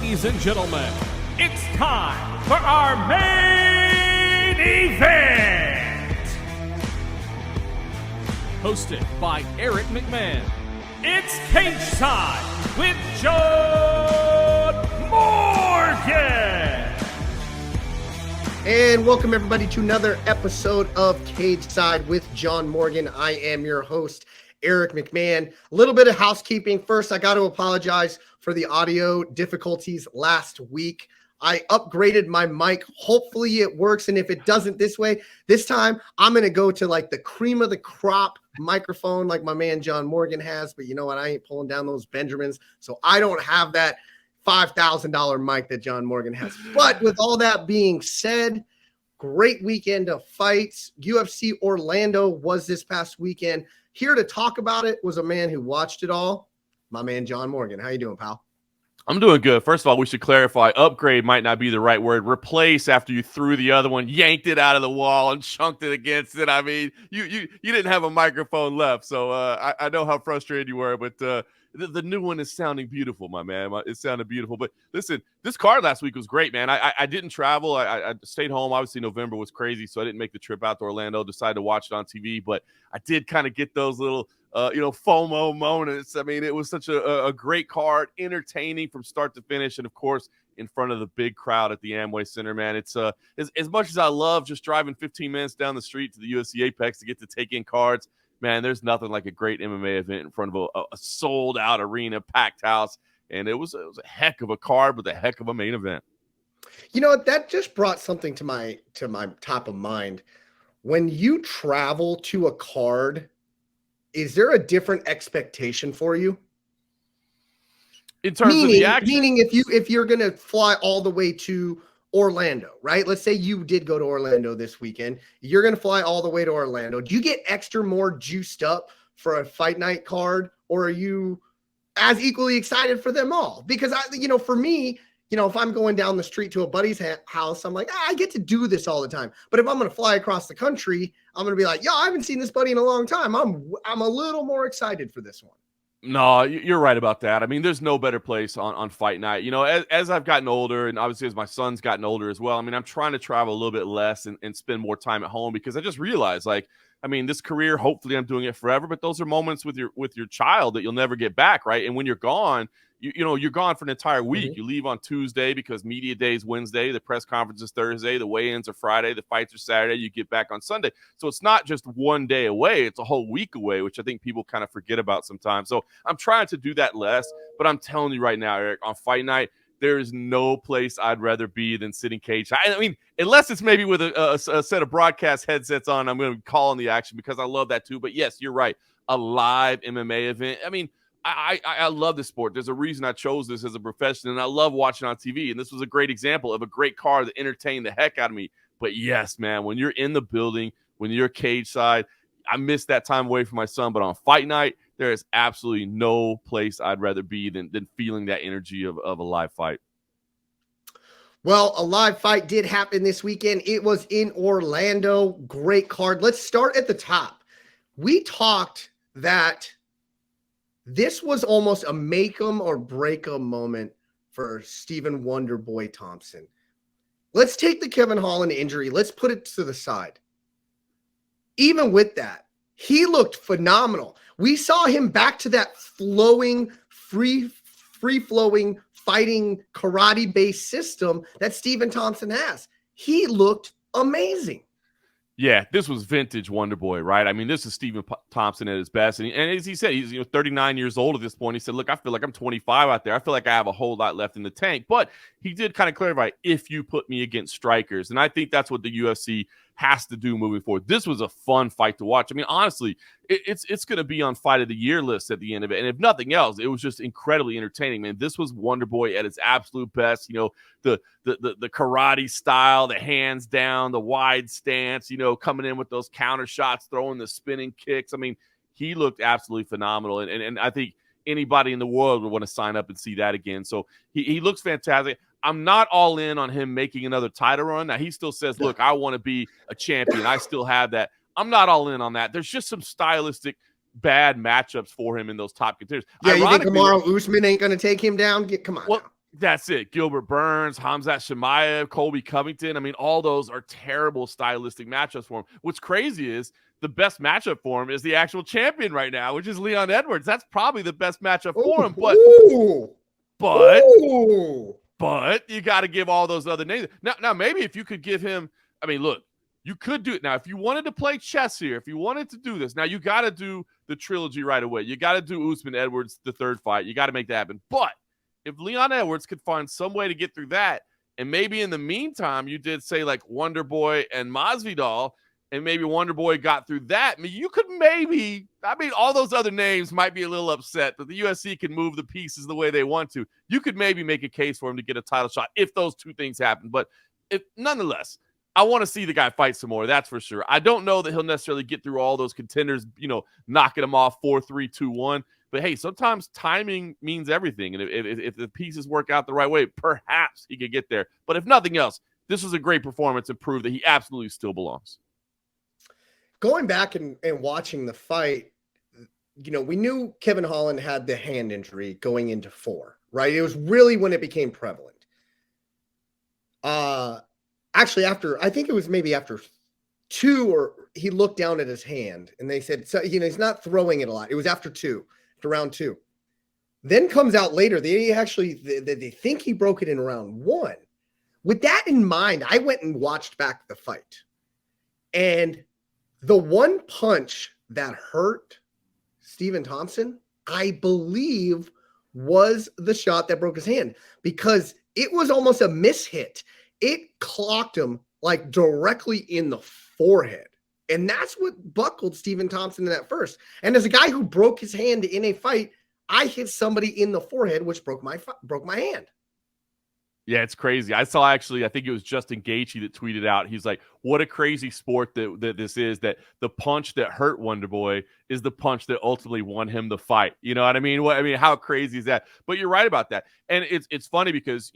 Ladies and gentlemen, it's time for our main event! Hosted by Eric McMahon, it's Cageside with John Morgan! And welcome everybody to another episode of Cageside with John Morgan. I am your host, Eric McMahon. A little bit of housekeeping. First, I got to apologize for the audio difficulties last week. I upgraded my mic. Hopefully it works. And if it doesn't this time, I'm going to go to like the cream of the crop microphone like my man John Morgan has. But you know what? I ain't pulling down those Benjamins. So I don't have that $5,000 mic that John Morgan has. But with all that being said, great weekend of fights. UFC Orlando was this past weekend. Here to talk about it was a man who watched it all, my man John Morgan. How you doing, pal? I'm doing good. First of all, we should clarify, upgrade might not be the right word. Replace after you threw the other one, yanked it out of the wall and chunked it against it. I mean, you didn't have a microphone left, so I know how frustrated you were, but the new one is sounding beautiful, my man. It sounded beautiful. But listen, this card last week was great, man. I didn't travel. I stayed home. Obviously, November was crazy, so I didn't make the trip out to Orlando. Decided to watch it on TV, but I did kind of get those little FOMO moments. I mean, it was such a great card, entertaining from start to finish, and of course, in front of the big crowd at the Amway Center, man. It's as much as I love just driving 15 minutes down the street to the UFC Apex to get to take in cards, man, there's nothing like a great MMA event in front of a sold-out arena, packed house, and it was a heck of a card with a heck of a main event. You know, that just brought something to my top of mind. When you travel to a card, is there a different expectation for you? In terms of the action? Meaning if you're going to fly all the way to Orlando, right? Let's say you did go to Orlando this weekend. You're going to fly all the way to Orlando. Do you get extra more juiced up for a fight night card, or are you as equally excited for them all? Because for me, if I'm going down the street to a buddy's house, I'm like, I get to do this all the time. But if I'm going to fly across the country, I'm going to be like, I haven't seen this buddy in a long time. I'm a little more excited for this one. No, you're right about that. I mean, there's no better place on fight night. As I've gotten older, and obviously as my son's gotten older as well, I mean, I'm trying to travel a little bit less and spend more time at home, because I just realized, this career, hopefully I'm doing it forever, but those are moments with your child that you'll never get back, right? And when you're gone, you're gone for an entire week. Mm-hmm. You leave on Tuesday because media day is Wednesday, the press conference is Thursday, the weigh-ins are Friday, the fights are Saturday, you get back on Sunday. So it's not just one day away, it's a whole week away, which I think people kind of forget about sometimes. So I'm trying to do that less, but I'm telling you right now, Eric, on fight night, there is no place I'd rather be than sitting cage. I mean, unless it's maybe with a set of broadcast headsets on, I'm going to call on the action because I love that too. But yes, you're right. A live MMA event. I mean, I love this sport. There's a reason I chose this as a profession, and I love watching on TV. And this was a great example of a great card that entertained the heck out of me. But yes, man, when you're in the building, when you're cage side, I miss that time away from my son. But on fight night, there is absolutely no place I'd rather be than feeling that energy of a live fight. Well, a live fight did happen this weekend. It was in Orlando. Great card. Let's start at the top. We talked that this was almost a make 'em or break 'em moment for Stephen Wonderboy Thompson. Let's take the Kevin Holland injury. Let's put it to the side. Even with that, he looked phenomenal. We saw him back to that flowing, free-flowing, fighting, karate-based system that Stephen Thompson has. He looked amazing. Yeah, this was vintage Wonderboy, right? I mean, this is Stephen Thompson at his best. And as he said, he's 39 years old at this point. He said, look, I feel like I'm 25 out there. I feel like I have a whole lot left in the tank. But he did kind of clarify, if you put me against strikers. And I think that's what the UFC has to do moving forward. This was a fun fight to watch. I mean, honestly, it's going to be on Fight of the Year list at the end of it. And if nothing else, it was just incredibly entertaining, man. This was Wonderboy at its absolute best. The karate style, the hands down, the wide stance, coming in with those counter shots, throwing the spinning kicks. I mean, he looked absolutely phenomenal. And I think anybody in the world would want to sign up and see that again. So he looks fantastic. I'm not all in on him making another title run. Now, he still says, look, I want to be a champion. I still have that. I'm not all in on that. There's just some stylistic bad matchups for him in those top contenders. Yeah, you think Kamaru Usman ain't going to take him down? Come on. Well, That's it. Gilbert Burns, Hamzat Chimaev, Colby Covington. I mean, all those are terrible stylistic matchups for him. What's crazy is the best matchup for him is the actual champion right now, which is Leon Edwards. That's probably the best matchup for him. But you got to give all those other names. Now, maybe if you could give him, I mean, look, you could do it. Now, if you wanted to play chess here, if you wanted to do this, now you got to do the trilogy right away. You got to do Usman Edwards, the third fight. You got to make that happen. But if Leon Edwards could find some way to get through that, and maybe in the meantime, you did say like Wonder Boy and Masvidal, and maybe Wonder Boy got through that, I mean, you could maybe, I mean, all those other names might be a little upset that the UFC can move the pieces the way they want to. You could maybe make a case for him to get a title shot if those two things happen. But nonetheless, I want to see the guy fight some more. That's for sure. I don't know that he'll necessarily get through all those contenders, knocking them off 4-3-2-1. But hey, sometimes timing means everything. And if the pieces work out the right way, perhaps he could get there. But if nothing else, this was a great performance and proved that he absolutely still belongs. Going back and watching the fight, we knew Kevin Holland had the hand injury going into 4, right? It was really when it became prevalent. Actually, I think it was maybe after 2, or he looked down at his hand and they said, so, he's not throwing it a lot. It was after round 2. Then comes out later, they think he broke it in round 1. With that in mind, I went and watched back the fight. And the one punch that hurt Stephen Thompson, I believe, was the shot that broke his hand, because it was almost a mishit. It clocked him like directly in the forehead. And that's what buckled Stephen Thompson in that first. And as a guy who broke his hand in a fight, I hit somebody in the forehead, which broke my hand. Yeah, it's crazy. I think it was Justin Gaethje that tweeted out. He's like, what a crazy sport that this is, that the punch that hurt Wonder Boy is the punch that ultimately won him the fight. You know what I mean? How crazy is that? But you're right about that. And it's funny because,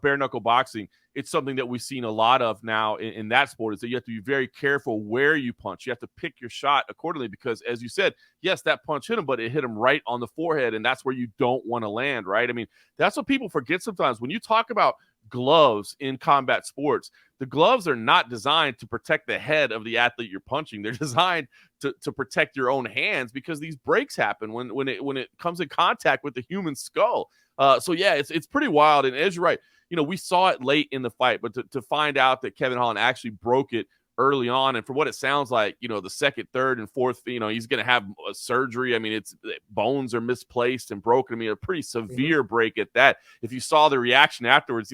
bare knuckle boxing, it's something that we've seen a lot of now in that sport, is that you have to be very careful where you punch. You have to pick your shot accordingly, because as you said, yes, that punch hit him, but it hit him right on the forehead. And that's where you don't want to land, right? I mean, that's what people forget sometimes. When you talk about gloves in combat sports, the gloves are not designed to protect the head of the athlete you're punching. They're designed to protect your own hands, because these breaks happen when it comes in contact with the human skull. So yeah, it's pretty wild. And as you're right, we saw it late in the fight, but to find out that Kevin Holland actually broke it early on, and for what it sounds like, the second, third, and fourth, he's going to have a surgery. I mean, bones are misplaced and broken. I mean, a pretty severe break at that. If you saw the reaction afterwards,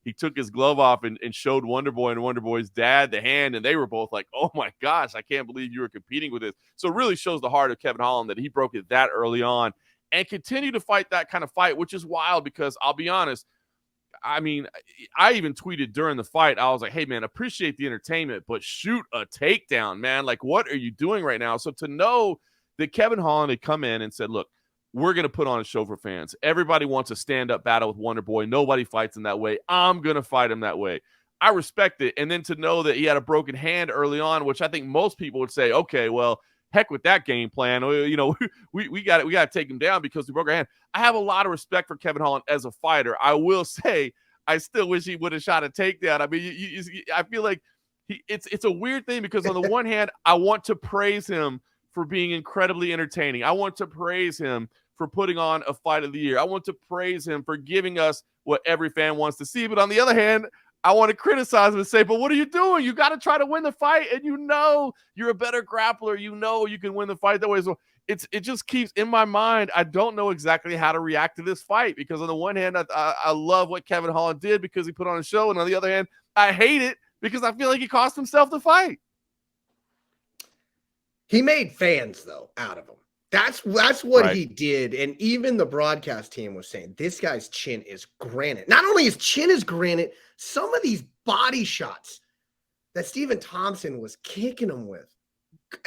he took his glove off and showed Wonder Boy and Wonder Boy's dad the hand, and they were both like, oh my gosh, I can't believe you were competing with this. So it really shows the heart of Kevin Holland that he broke it that early on and continued to fight that kind of fight, which is wild, because I'll be honest, I mean, I even tweeted during the fight, I was like, hey, man, appreciate the entertainment, but shoot a takedown, man. Like, what are you doing right now? So to know that Kevin Holland had come in and said, look, we're going to put on a show for fans. Everybody wants a stand-up battle with Wonder Boy. Nobody fights him that way. I'm going to fight him that way. I respect it. And then to know that he had a broken hand early on, which I think most people would say, okay, well, heck with that game plan. We got to take him down because we broke our hand. I have a lot of respect for Kevin Holland as a fighter. I will say, I still wish he would have shot a takedown. I mean, I feel like it's a weird thing, because on the one hand, I want to praise him for being incredibly entertaining. I want to praise him for putting on a fight of the year. I want to praise him for giving us what every fan wants to see. But on the other hand, I want to criticize him and say, but what are you doing? You got to try to win the fight, and you're a better grappler. You can win the fight that way. So it just keeps in my mind. I don't know exactly how to react to this fight, because on the one hand, I love what Kevin Holland did because he put on a show, and on the other hand, I hate it because I feel like he cost himself the fight. He made fans, though, out of him. That's what right. He did. And even the broadcast team was saying, this guy's chin is granite. Not only his chin is granite, some of these body shots that Stephen Thompson was kicking him with,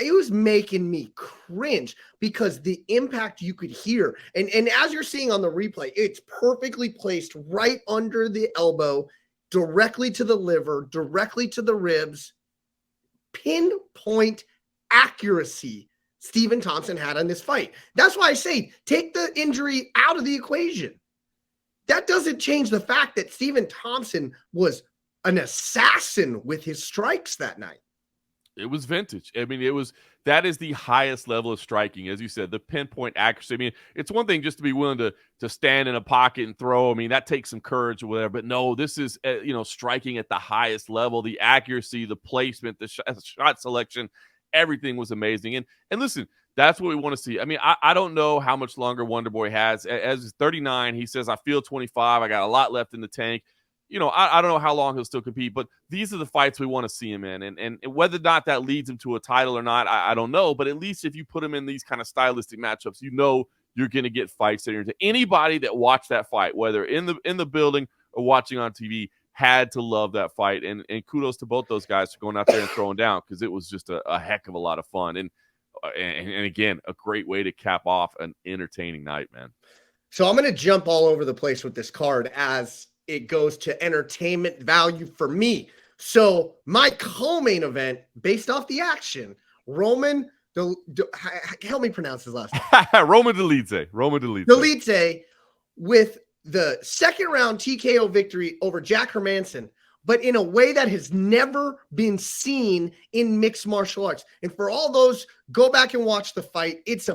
it was making me cringe, because the impact you could hear. And as you're seeing on the replay, it's perfectly placed right under the elbow, directly to the liver, directly to the ribs. Pinpoint accuracy Stephen Thompson had on this fight. That's why I say take the injury out of the equation. that doesn't change the fact that Stephen Thompson was an assassin with his strikes that night. It was vintage. I mean, that is the highest level of striking, as you said, the pinpoint accuracy. I mean, it's one thing just to be willing to stand in a pocket and throw. I mean, that takes some courage or whatever. But no, this is striking at the highest level. The accuracy, the placement, the shot selection, everything was amazing. And listen, that's what we want to see. I mean, I don't know how much longer Wonderboy has. As he's 39, he says, I feel 25. I got a lot left in the tank. I don't know how long he'll still compete, but these are the fights we want to see him in. And whether or not that leads him to a title or not, I don't know. But at least if you put him in these kind of stylistic matchups, you're going to get fights that are into anybody that watched that fight, whether in the building or watching on TV, had to love that fight. And kudos to both those guys for going out there and throwing down, because it was just a heck of a lot of fun. And again, a great way to cap off an entertaining night, man. So I'm going to jump all over the place with this card as it goes to entertainment value for me. So my co-main event, based off the action, Roman, help me pronounce his last name. Roman Dolidze. Dolidze with the second round TKO victory over Jack Hermansson, but in a way that has never been seen in mixed martial arts. And for all those, go back and watch the fight. It's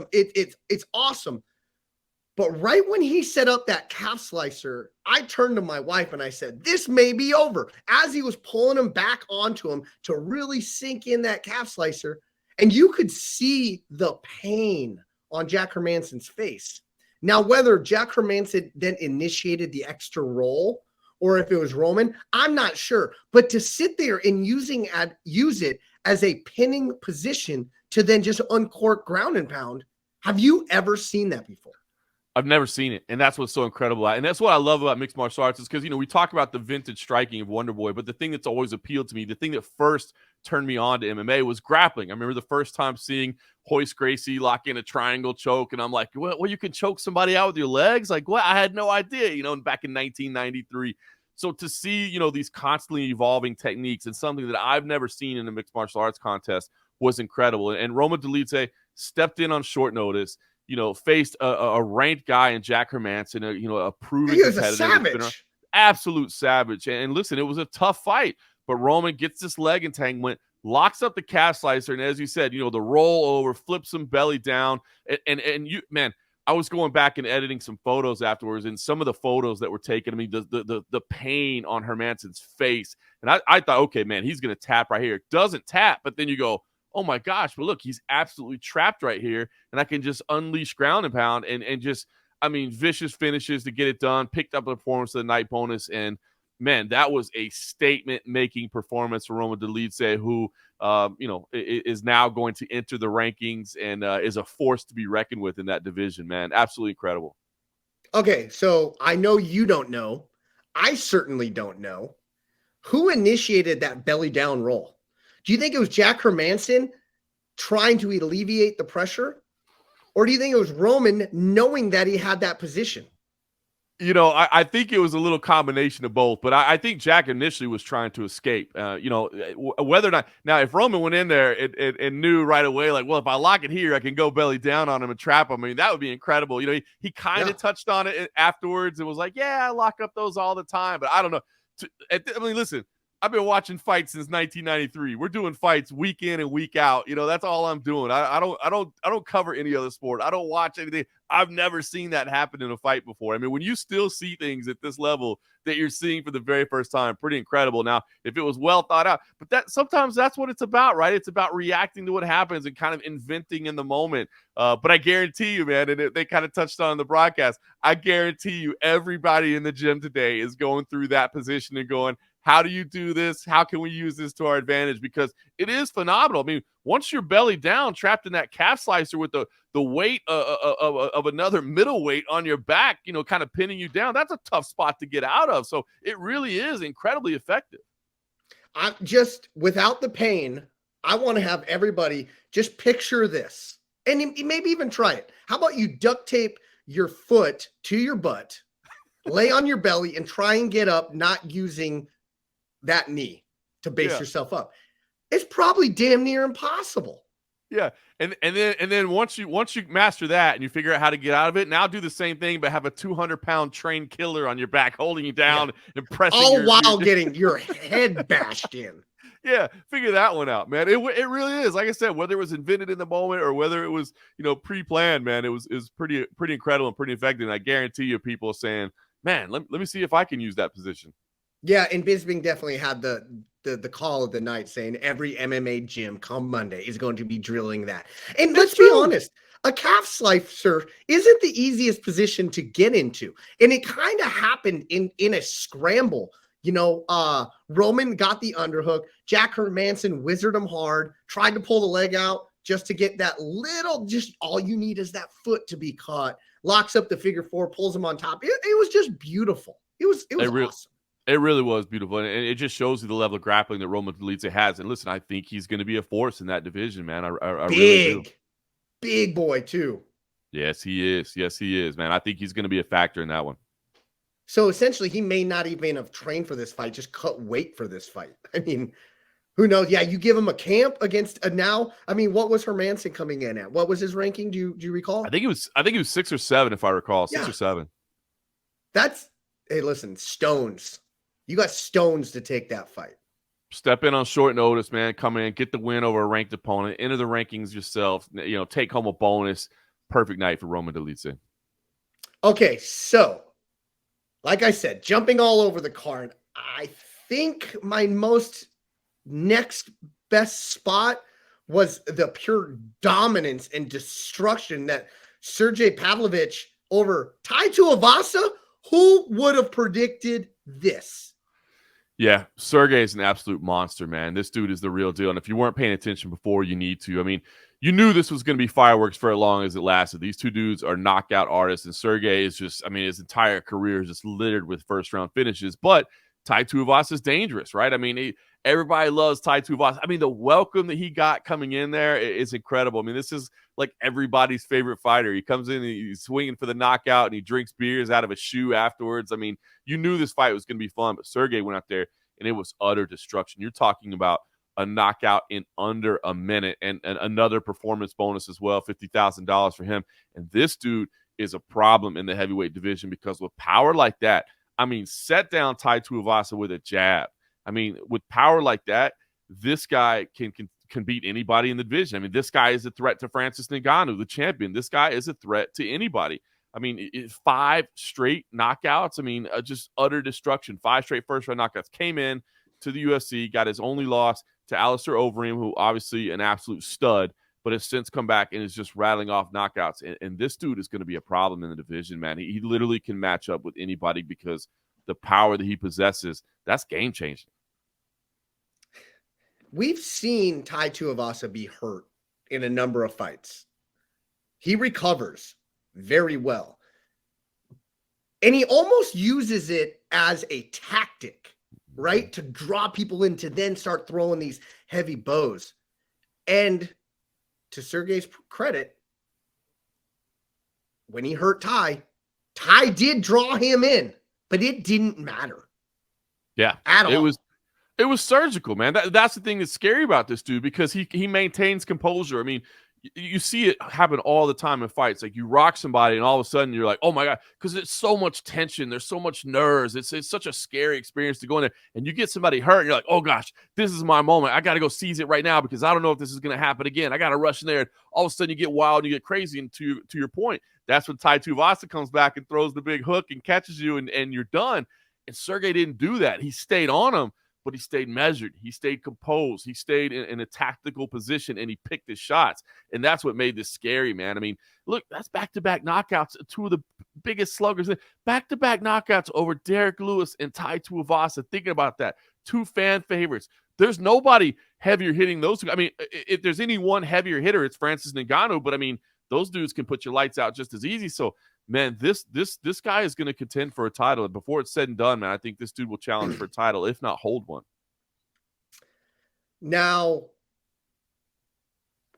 awesome. But right when he set up that calf slicer, I turned to my wife and I said, this may be over. As he was pulling him back onto him to really sink in that calf slicer, and you could see the pain on Jack Hermansson's face. Now, whether Jack Hermansson then initiated the extra roll or if it was Roman, I'm not sure. But to sit there and use it as a pinning position to then just uncork ground and pound, have you ever seen that before? I've never seen it, and that's what's so incredible. And that's what I love about mixed martial arts is because, we talk about the vintage striking of Wonderboy, but the thing that's always appealed to me, the thing that first turned me on to MMA was grappling. I remember the first time seeing Royce Gracie lock in a triangle choke, and I'm like, well, you can choke somebody out with your legs? Like, what? I had no idea, back in 1993. So to see, these constantly evolving techniques and something that I've never seen in a mixed martial arts contest was incredible. And Roman Dolidze stepped in on short notice, faced a ranked guy in Jack Hermansson, a proven competitor. A savage. Absolute savage. And listen, it was a tough fight, but Roman gets this leg entanglement, locks up the calf slicer, and as you said, the roll over, flips him belly down. And you, man, I was going back and editing some photos afterwards, and some of the photos that were taken, I mean, the pain on Hermansson's face. And I thought, okay, man, he's going to tap right here. It doesn't tap, but then you go, oh my gosh, but look, he's absolutely trapped right here, and I can just unleash ground and pound and just, vicious finishes to get it done, picked up a performance of the night bonus, and man, that was a statement-making performance for Roman Dolidze, who, is now going to enter the rankings and is a force to be reckoned with in that division, man. Absolutely incredible. Okay, so I know you don't know. I certainly don't know. Who initiated that belly down roll? Do you think it was Jack Hermansson trying to alleviate the pressure? Or do you think it was Roman knowing that he had that position? I think it was a little combination of both, but I think Jack initially was trying to escape. Whether or not now, if Roman went in there and knew right away, like, well, if I lock it here, I can go belly down on him and trap him. I mean, that would be incredible. He kind of touched on it afterwards and was like, yeah, I lock up those all the time, but I don't know. Listen, I've been watching fights since 1993. We're doing fights week in and week out. That's all I'm doing. I don't cover any other sport. I don't watch anything. I've never seen that happen in a fight before. I mean, when you still see things at this level that you're seeing for the very first time, pretty incredible. Now, if it was well thought out, but sometimes that's what it's about, right? It's about reacting to what happens and kind of inventing in the moment. But I guarantee you, man, and they kind of touched on in the broadcast, I guarantee you everybody in the gym today is going through that position and going, how do you do this? How can we use this to our advantage? Because it is phenomenal. I mean, once you're belly down, trapped in that calf slicer with the weight of another middleweight on your back, kind of pinning you down, that's a tough spot to get out of. So it really is incredibly effective. I just, without the pain, I want to have everybody just picture this and maybe even try it. How about you duct tape your foot to your butt, lay on your belly, and try and get up, not using that knee to base yourself up. It's probably damn near impossible. Yeah, and then once you master that and you figure out how to get out of it, now do the same thing, but have a 200-pound trained killer on your back holding you Yeah. down and pressing All your while getting your head bashed in. yeah, figure that one out, man. It really is. Like I said, whether it was invented in the moment or whether it was, pre-planned, man, it was pretty incredible and pretty effective. And I guarantee you people are saying, man, let me see if I can use that position. Yeah, and Bisping definitely had the call of the night saying every MMA gym come Monday is going to be drilling that. And let's be honest, a calf slicer isn't the easiest position to get into. And it kind of happened in a scramble. Roman got the underhook. Jack Hermanson wizarded him hard, tried to pull the leg out just to get that little, just all you need is that foot to be caught. Locks up the figure four, pulls him on top. It was just beautiful. It was awesome. It really was beautiful, and it just shows you the level of grappling that Roman Dolidze has. And listen, I think he's going to be a force in that division, man. I really do. Big boy too. Yes, he is. Yes, he is, man. I think he's going to be a factor in that one. So essentially, he may not even have trained for this fight, just cut weight for this fight. I mean, who knows? Yeah, you give him a camp against now. I mean, what was Hermanson coming in at? What was his ranking? Do you recall? I think it was 6 or 7, if I recall. 6 or 7. Hey, listen, stones. You got stones to take that fight. Step in on short notice, man. Come in, get the win over a ranked opponent. Enter the rankings yourself. Take home a bonus. Perfect night for Roman Dolidze. Okay, so like I said, jumping all over the card, I think my next best spot was the pure dominance and destruction that Sergey Pavlovich over Tai Tuivasa. Who would have predicted this? Yeah, Sergey is an absolute monster, man. This dude is the real deal. And if you weren't paying attention before, you need to. I mean, you knew this was going to be fireworks for as long as it lasted. These two dudes are knockout artists, and Sergey is just, his entire career is just littered with first-round finishes. But Tai Tuivasa is dangerous, right? I mean, everybody loves Tai Tuivasa. I mean, the welcome that he got coming in there is incredible. I mean, this is like everybody's favorite fighter. He comes in, and he's swinging for the knockout, and he drinks beers out of a shoe afterwards. I mean, you knew this fight was going to be fun, but Sergey went out there, and it was utter destruction. You're talking about a knockout in under a minute and another performance bonus as well, $50,000 for him. And this dude is a problem in the heavyweight division because with power like that, set down Tai Tuivasa with a jab. With power like that, this guy can beat anybody in the division. This guy is a threat to Francis Ngannou, the champion. This guy is a threat to anybody. 5 straight knockouts. Just utter destruction. 5 straight first-round knockouts. Came in to the UFC, got his only loss to Alistair Overeem, who obviously an absolute stud, but has since come back and is just rattling off knockouts. And this dude is going to be a problem in the division, man. He literally can match up with anybody because the power that he possesses, that's game-changing. We've seen Tai Tuivasa be hurt in a number of fights. He recovers very well. And he almost uses it as a tactic, right? To draw people in to then start throwing these heavy bows. And to Sergey's credit, when he hurt Tai did draw him in, but it didn't matter. Yeah. At all. It was surgical, man. That's the thing that's scary about this dude because he maintains composure. You see it happen all the time in fights. Like you rock somebody and all of a sudden you're like, oh my God, because it's so much tension. There's so much nerves. It's such a scary experience to go in there and you get somebody hurt and you're like, oh gosh, this is my moment. I got to go seize it right now because I don't know if this is going to happen again. I got to rush in there. And all of a sudden you get wild and you get crazy. And to your point, that's when Tai Tuivasa comes back and throws the big hook and catches you and you're done. And Sergey didn't do that. He stayed on him. But he stayed measured. He stayed composed. He stayed in a tactical position, and he picked his shots. And that's what made this scary, man. Look, that's back-to-back knockouts. 2 of the biggest sluggers. Back-to-back knockouts over Derek Lewis and Tai Tuivasa. Thinking about that. 2 fan favorites. There's nobody heavier hitting those 2. If there's any one heavier hitter, it's Francis Ngannou. But, those dudes can put your lights out just as easy. So, man, this guy is going to contend for a title. And before it's said and done, man, I think this dude will challenge for a title, if not hold one. Now,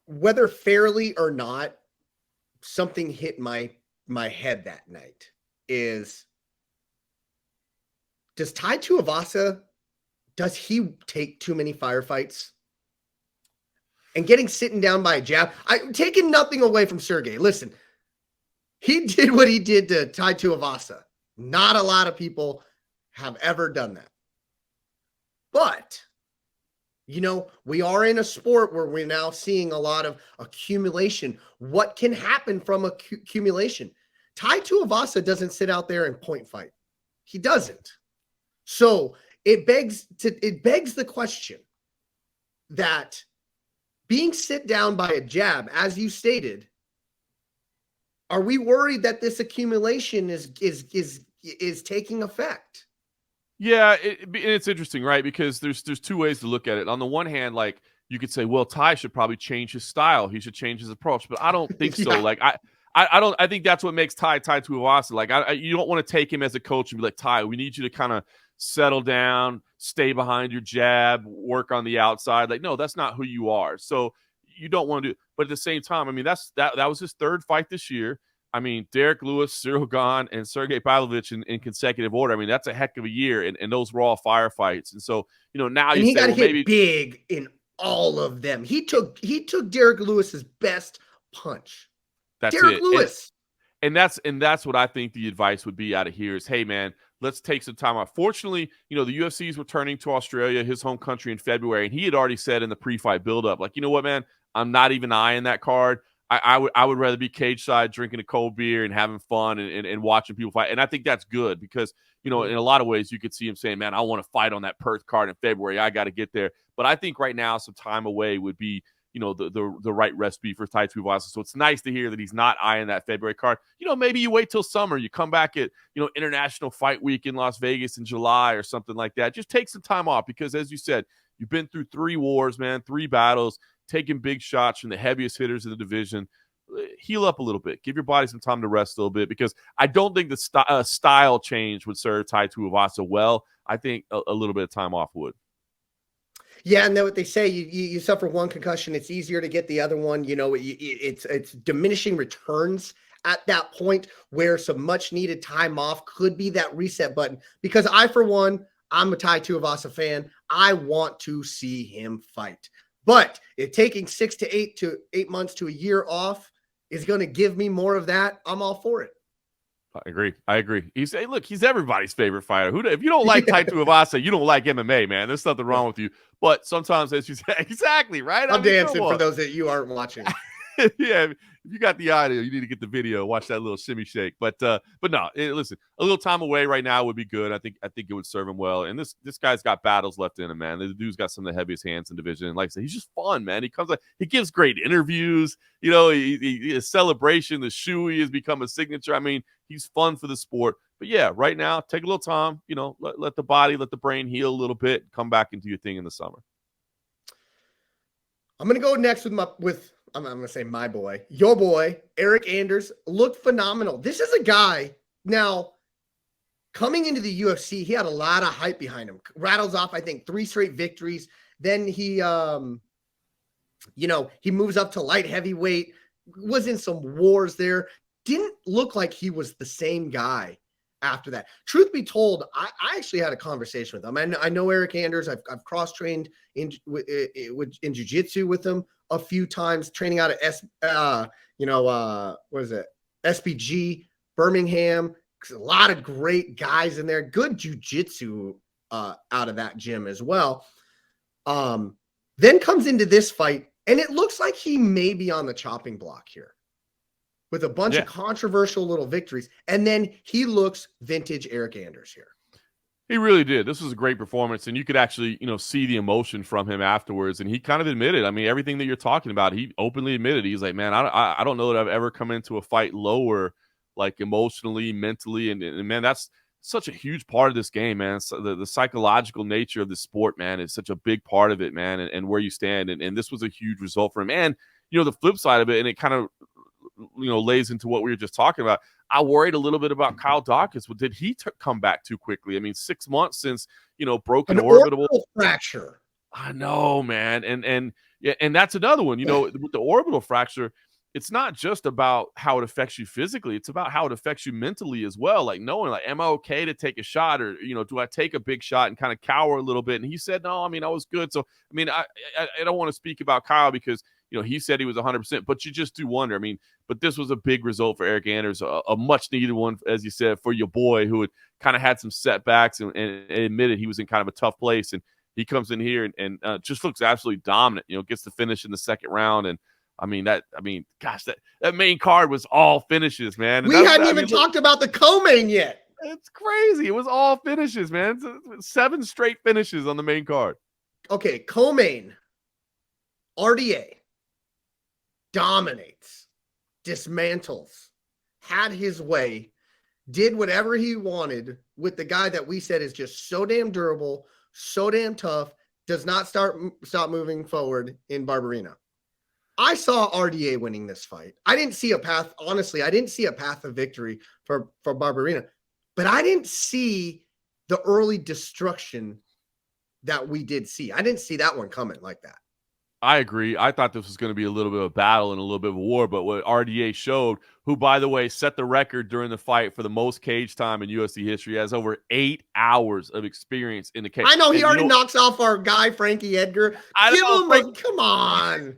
whether fairly or not, something hit my head that night is, does Tai Tuivasa, does he take too many firefights? and getting sitting down by a jab. I'm taking nothing away from Sergey. Listen, he did what he did to Tai Tuivasa. Not a lot of people have ever done that. But, we are in a sport where we're now seeing a lot of accumulation. What can happen from accumulation? Tai Tuivasa doesn't sit out there and point fight. He doesn't. So it begs the question that being sit down by a jab, as you stated, are we worried that this accumulation is taking effect? Yeah, it's interesting, right? Because there's two ways to look at it. On the one hand, like you could say, well, Tai should probably change his style. He should change his approach, but I don't think so. Yeah. Like I think that's what makes Tai Tuivasa. Like you don't want to take him as a coach and be like, Tai, we need you to kind of settle down, stay behind your jab, work on the outside. Like, no, that's not who you are. So you don't want to do it. But at the same time, I mean, that was his third fight this year. I mean, Derek Lewis, Cyril Gahn, and Sergey Pavlovich in consecutive order. I mean, that's a heck of a year, and those were all firefights. And so, now and you he say, got well, hit maybe big in all of them. He took Derek Lewis's best punch. that's Derek it. Lewis. And that's what I think the advice would be out of here is, hey, man, let's take some time off. Fortunately, the UFC is returning to Australia, his home country, in February, and he had already said in the pre-fight buildup, like, you know what, man, I'm not even eyeing that card. I would rather be cage side drinking a cold beer and having fun and watching people fight. And I think that's good because, in a lot of ways you could see him saying, man, I want to fight on that Perth card in February. I got to get there. But I think right now some time away would be, the right recipe for Tai Tuivasa. So it's nice to hear that he's not eyeing that February card. Maybe you wait till summer. You come back at, International Fight Week in Las Vegas in July or something like that. Just take some time off because, as you said, you've been through 3 wars, man, 3 battles, taking big shots from the heaviest hitters in the division. Heal up a little bit. Give your body some time to rest a little bit because I don't think the style change would serve Tai Tuivasa well. I think a little bit of time off would. Yeah, and then what they say, you suffer one concussion, it's easier to get the other one. It's diminishing returns at that point where some much needed time off could be that reset button. Because for one, I'm a Tai Tuivasa fan. I want to see him fight. But if taking 6 to 8 months to a year off is going to give me more of that, I'm all for it. I agree. He's everybody's favorite fighter. If you don't like Tai Tuivasa, you don't like MMA, man. There's something wrong with you. But sometimes, as you say, exactly, right? I'm dancing for those that you aren't watching. Yeah, if you got the audio, you need to get the video. Watch that little shimmy shake. But no, listen, a little time away right now would be good. I think it would serve him well. And this guy's got battles left in him, man. The dude's got some of the heaviest hands in the division. And like I said, he's just fun, man. He gives great interviews. His celebration, the shoey has become a signature. I mean, he's fun for the sport. But yeah, right now, take a little time. Let the body, let the brain heal a little bit. Come back and do your thing in the summer. I'm gonna go next with I'm going to say my boy, your boy, Eric Anders, looked phenomenal. This is a guy, now, coming into the UFC, he had a lot of hype behind him. Rattles off, I think, 3 straight victories. Then he moves up to light heavyweight, was in some wars there. Didn't look like he was the same guy after that. Truth be told, I actually had a conversation with him. I know Eric Anders. I've cross-trained in jiu-jitsu with him a few times, training out of SPG, Birmingham. A lot of great guys in there. Good jiu-jitsu out of that gym as well. Then comes into this fight, and it looks like he may be on the chopping block here with a bunch of controversial little victories. And then he looks vintage Eric Anders here. He really did. This was a great performance, and you could actually, see the emotion from him afterwards. And he kind of admitted, I mean, everything that you're talking about, he openly admitted. He's like, man, I don't know that I've ever come into a fight lower, like emotionally, mentally. And man, that's such a huge part of this game, man. So the psychological nature of the sport, man, is such a big part of it, man, and where you stand. And this was a huge result for him. And, the flip side of it, and it kind of, lays into what we were just talking about. I worried a little bit about Kyle Dawkins. Well, did he come back too quickly? I mean, 6 months since, broken orbital fracture. I know, man. And that's another one, with the orbital fracture, it's not just about how it affects you physically. It's about how it affects you mentally as well. Like knowing, like, am I okay to take a shot, or, do I take a big shot and kind of cower a little bit? And he said, no, I mean, I was good. So, I mean, I don't want to speak about Kyle because, he said he was 100%, but you just do wonder. I mean, but this was a big result for Eric Anders, a much needed one, as you said, for your boy who had kind of had some setbacks and admitted he was in kind of a tough place. And he comes in here and just looks absolutely dominant, gets the finish in the second round. And, gosh, that main card was all finishes, man. We hadn't even talked about the co-main yet. It's crazy. It was all finishes, man. 7 straight finishes on the main card. Okay, co-main. RDA dominates, dismantles, had his way, did whatever he wanted with the guy that we said is just so damn durable, so damn tough, does not stop moving forward in Barberena. I saw RDA winning this fight. I didn't see a path. Honestly, I didn't see a path of victory for Barberena, but I didn't see the early destruction that we did see. I didn't see that one coming like that. I agree. I thought this was going to be a little bit of a battle and a little bit of a war, but what RDA showed, who, by the way, set the record during the fight for the most cage time in UFC history, has over 8 hours of experience in the cage. I know he already knocks off our guy, Frankie Edgar. Come on.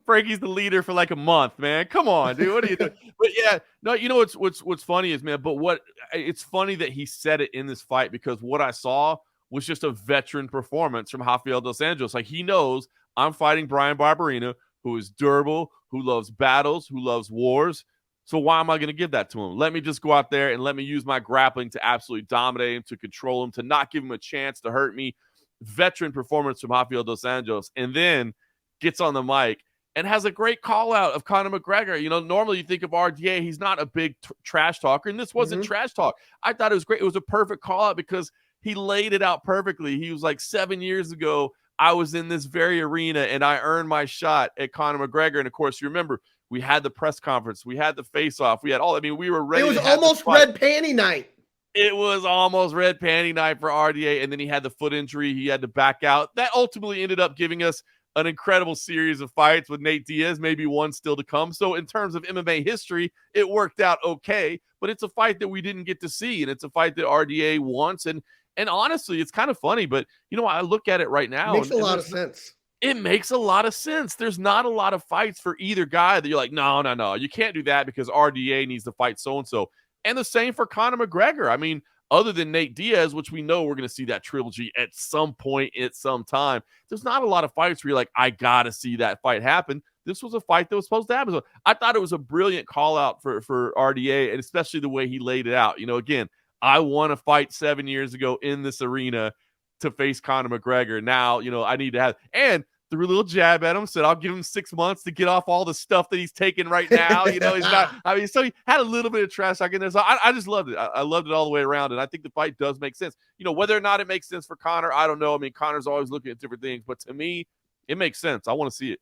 Frankie's the leader for like a month, man. Come on, dude. What are you doing? But yeah, no, what's funny is, man, but it's funny that he said it in this fight, because what I saw was just a veteran performance from Rafael dos Anjos. Like, he knows I'm fighting Brian Barberena, who is durable, who loves battles, who loves wars. So why am I going to give that to him? Let me just go out there and let me use my grappling to absolutely dominate him, to control him, to not give him a chance to hurt me. Veteran performance from Rafael dos Anjos. And then gets on the mic and has a great call out of Conor McGregor. Normally you think of RDA, he's not a big trash talker, and this wasn't trash talk. I thought it was great. It was a perfect call out because he laid it out perfectly. He was like, 7 years ago, I was in this very arena and I earned my shot at Conor McGregor. And of course, you remember, we had the press conference, we had the face-off, we had we were ready. It was almost red panty night. It was almost red panty night for RDA, and then he had the foot injury. He had to back out. That ultimately ended up giving us an incredible series of fights with Nate Diaz, maybe one still to come. So in terms of MMA history, it worked out okay, but it's a fight that we didn't get to see, and it's a fight that RDA wants. And honestly, it's kind of funny, but I look at it right now. It makes a lot of sense. It makes a lot of sense. There's not a lot of fights for either guy that you're like, no, you can't do that because RDA needs to fight so-and-so. And the same for Conor McGregor. I mean, other than Nate Diaz, which we know we're going to see that trilogy at some point, at some time, there's not a lot of fights where you're like, I got to see that fight happen. This was a fight that was supposed to happen. So I thought it was a brilliant call out for RDA, and especially the way he laid it out. Again, I won a fight 7 years ago in this arena to face Conor McGregor. Now, I need to have, and threw a little jab at him, said I'll give him 6 months to get off all the stuff that he's taking right now. He's not, so he had a little bit of trash talk in there. So I just loved it. I loved it all the way around. And I think the fight does make sense. Whether or not it makes sense for Conor, I don't know. I mean, Conor's always looking at different things, but to me, it makes sense. I want to see it.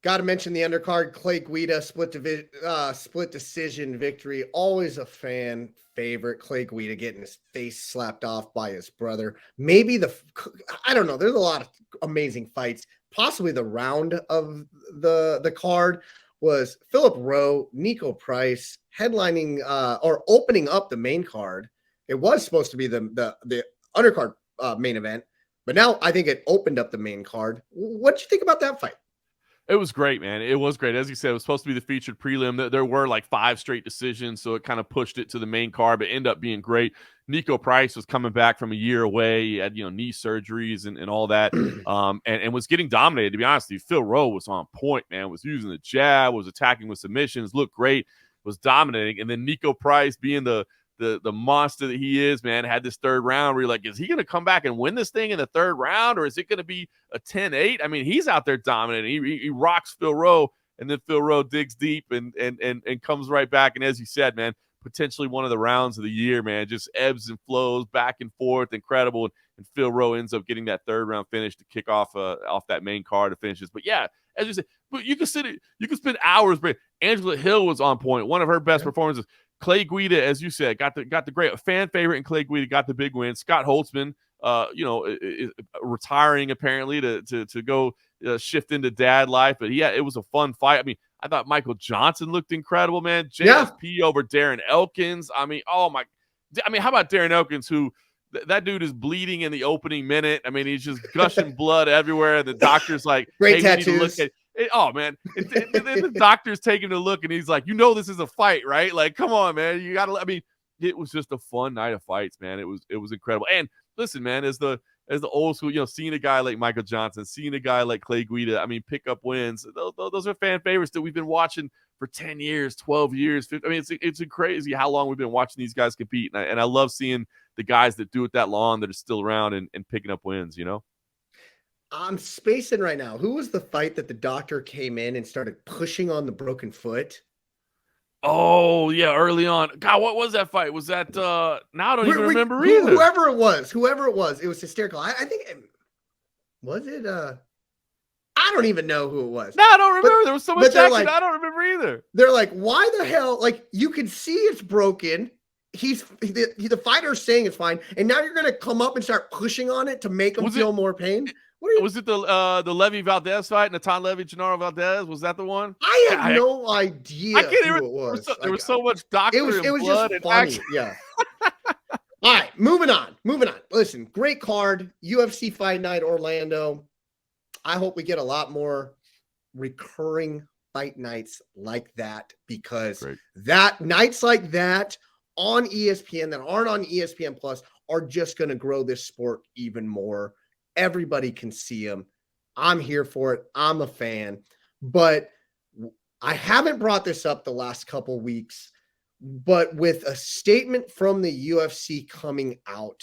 Got to mention the undercard, Clay Guida, split decision victory. Always a fan favorite. Clay Guida getting his face slapped off by his brother. Maybe I don't know. There's a lot of amazing fights. Possibly the round of the card was Philip Rowe, Nico Price headlining or opening up the main card. It was supposed to be the undercard main event, but now I think it opened up the main card. What did you think about that fight? It was great, man. It was great. As you said, it was supposed to be the featured prelim. There were like 5 straight decisions, so it kind of pushed it to the main card, but ended up being great. Nico Price was coming back from a year away. He had, knee surgeries and all that, and was getting dominated, to be honest with you. Phil Rowe was on point, man. Was using the jab, was attacking with submissions, looked great, was dominating. And then Nico Price, being the monster that he is, man, had this third round where you're like, is he going to come back and win this thing in the third round, or is it going to be a 10-8? I mean, he's out there dominating. He rocks Phil Rowe, and then Phil Rowe digs deep and comes right back. And as you said, man, potentially one of the rounds of the year, man, just ebbs and flows back and forth, incredible. And Phil Rowe ends up getting that third round finish to kick off that main card of finishes. But yeah, as you said, but you can spend hours. But Angela Hill was on point, one of her best performances. Clay Guida, as you said, got the great fan favorite, and Clay Guida got the big win. Scott Holtzman, retiring apparently to go shift into dad life. But yeah, it was a fun fight. I mean, I thought Michael Johnson looked incredible, man. JSP over Darren Elkins. I mean, how about Darren Elkins, who that dude is bleeding in the opening minute. I mean, he's just gushing blood everywhere. The doctor's like, great hey, tattoos. We need to look at it. Oh, man. The doctor's taking a look, and he's like, this is a fight, right? Like, come on, man. You got to – I mean, it was just a fun night of fights, man. It was incredible. And listen, man, as the old school, seeing a guy like Michael Johnson, seeing a guy like Clay Guida, I mean, pick up wins. Those are fan favorites that we've been watching for 10 years, 12 years. 15, I mean, it's crazy how long we've been watching these guys compete. And I love seeing the guys that do it that long that are still around and picking up wins, I'm spacing right now. Who was the fight that the doctor came in and started pushing on the broken foot? Oh, yeah, early on. God, what was that fight? Was that now I don't even remember either. Whoever it was, it was hysterical. I think was it I don't even know who it was. No, I don't remember. There was so much action. Like, I don't remember either. They're like, why the hell? Like, you can see it's broken. The fighter's saying it's fine, and now you're gonna come up and start pushing on it to make him feel more pain. Was it the Levy Valdez fight, Natan Levy, Gennaro Valdez? Was that the one? I have no idea who it was. There was so much doctor and blood. It was just funny. Action. Yeah. All right, moving on. Listen, great card. UFC Fight Night Orlando. I hope we get a lot more recurring fight nights like that, because nights like that on ESPN that aren't on ESPN Plus are just going to grow this sport even more. Everybody can see them. I'm here for it. I'm a fan. But I haven't brought this up the last couple weeks, but with a statement from the UFC coming out,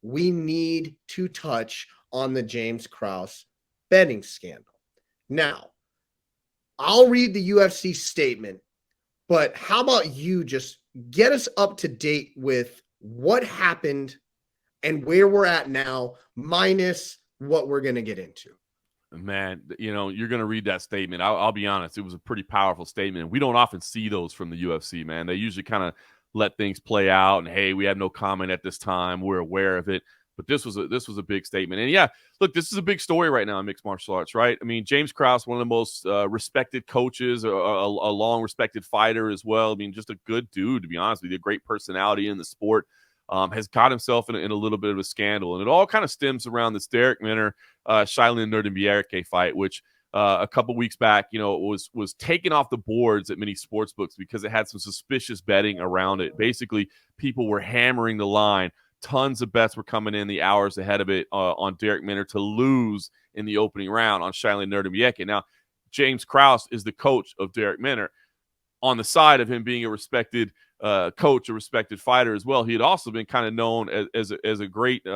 we need to touch on the James Krause betting scandal. Now, I'll read the UFC statement, but how about you just get us up to date with what happened and where we're at now, minus what we're going to get into. Man, you're going to read that statement. I'll be honest. It was a pretty powerful statement. We don't often see those from the UFC, man. They usually kind of let things play out and, hey, we have no comment at this time. We're aware of it. But this was a big statement. And yeah, look, this is a big story right now in mixed martial arts, right? I mean, James Krause, one of the most respected coaches, a long respected fighter as well. I mean, just a good dude, to be honest with you, a great personality in the sport, has got himself in a little bit of a scandal. And it all kind of stems around this Derek Minner, Shailin Nurmagomedov fight, which a couple weeks back, was taken off the boards at many sports books because it had some suspicious betting around it. Basically, people were hammering the line. Tons of bets were coming in the hours ahead of it on Derek Minner to lose in the opening round on Shailin Nurmagomedov. Now, James Krause is the coach of Derek Minner. On the side of him being a respected coach, a respected fighter as well, he had also been kind of known as a great,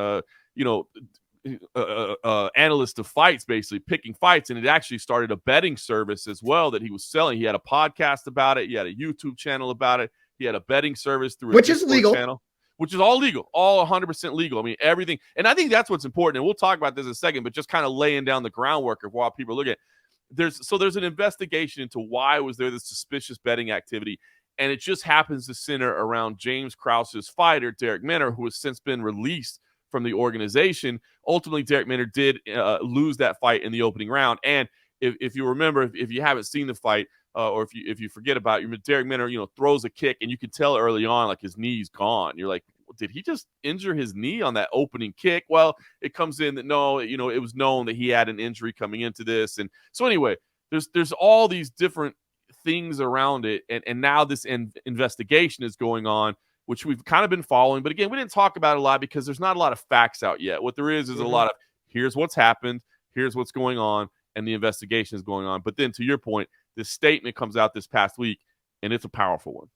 analyst of fights, basically picking fights. And it actually started a betting service as well that he was selling. He had a podcast about it. He had a YouTube channel about it. He had a betting service through which is legal channel. Which is all legal, all 100% legal. I mean, everything. And I think that's what's important. And we'll talk about this in a second, but just kind of laying down the groundwork of why people look at it. There's an investigation into why was there this suspicious betting activity. And it just happens to center around James Krause's fighter, Derek Minner, who has since been released from the organization. Ultimately, Derek Minner did lose that fight in the opening round. And if you remember, if you haven't seen the fight, or if you forget about it, Derek Minner, throws a kick, and you can tell early on, like, his knee's gone. You're like, did he just injure his knee on that opening kick? Well, it comes in that no, it was known that he had an injury coming into this. And so anyway, there's all these different things around it. And now this investigation is going on, which we've kind of been following. But again, we didn't talk about it a lot because there's not a lot of facts out yet. What there is a lot of, here's what's happened, here's what's going on, and the investigation is going on. But then to your point, this statement comes out this past week, and it's a powerful one.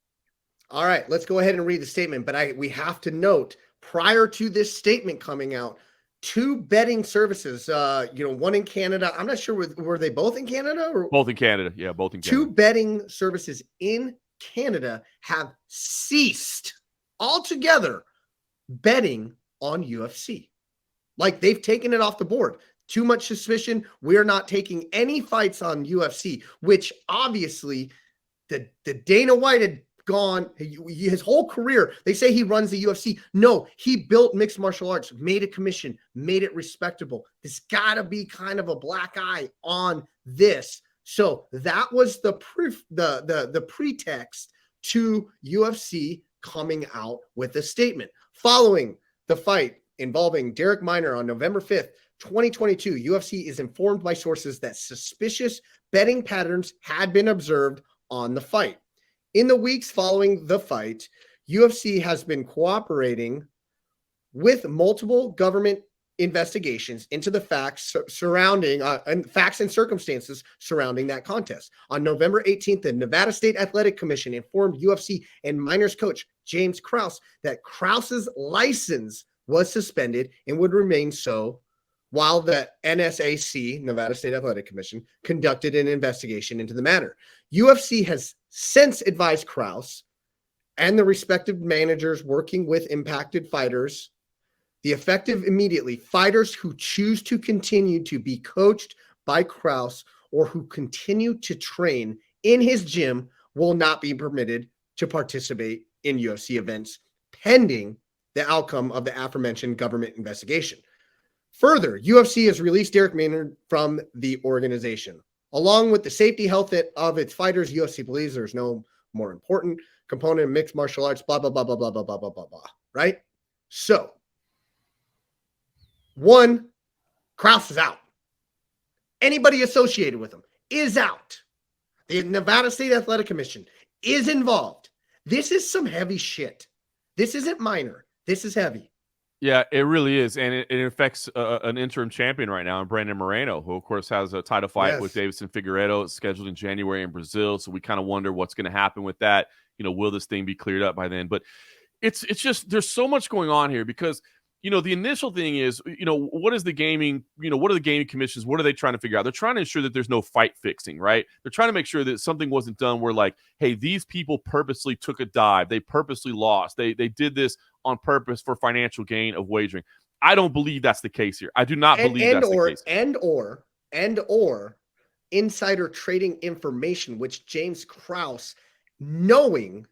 All right, let's go ahead and read the statement. But we have to note, prior to this statement coming out, two betting services, one in Canada. I'm not sure, were they both in Canada? Or both in Canada. Yeah, both in Canada. Two betting services in Canada have ceased altogether betting on UFC. Like, they've taken it off the board. Too much suspicion. We're not taking any fights on UFC, which obviously the Dana White had gone his whole career. They say he runs the UFC. No, he built mixed martial arts, made a commission, made it respectable. There's got to be kind of a black eye on this. So that was the proof, the pretext to UFC coming out with a statement. Following the fight involving Derek Minor on November 5th, 2022, UFC is informed by sources that suspicious betting patterns had been observed on the fight. In the weeks following the fight, UFC has been cooperating with multiple government investigations into the facts surrounding facts and circumstances surrounding that contest. On November 18th, the Nevada State Athletic Commission informed UFC and Minor's coach James Krause that Krause's license was suspended and would remain so while the NSAC, Nevada State Athletic Commission, conducted an investigation into the matter. UFC has since advised Krause and the respective managers working with impacted fighters, the effective immediately, fighters who choose to continue to be coached by Krause or who continue to train in his gym will not be permitted to participate in UFC events pending the outcome of the aforementioned government investigation. Further, UFC has released Derek Maynard from the organization. Along with the safety health of its fighters, UFC believes there's no more important component of mixed martial arts, blah, blah, blah, blah, blah, blah, blah, blah, blah, blah, right? So, one, Krause is out. Anybody associated with him is out. The Nevada State Athletic Commission is involved. This is some heavy shit. This isn't minor. This is heavy. Yeah, it really is, and it affects an interim champion right now, Brandon Moreno, who, of course, has a title fight with Davison Figueiredo. It's scheduled in January in Brazil, so we kind of wonder what's going to happen with that. Will this thing be cleared up by then? But it's just there's so much going on here because the initial thing is what is the gaming what are the gaming commissions, what are they trying to figure out? They're trying to ensure that there's no fight fixing, right? They're trying to make sure that something wasn't done where like, hey, these people purposely took a dive, they purposely lost, they did this on purpose for financial gain of wagering. I don't believe that's the case here. I do not believe that's the case. And or insider trading information, which James Krause, knowing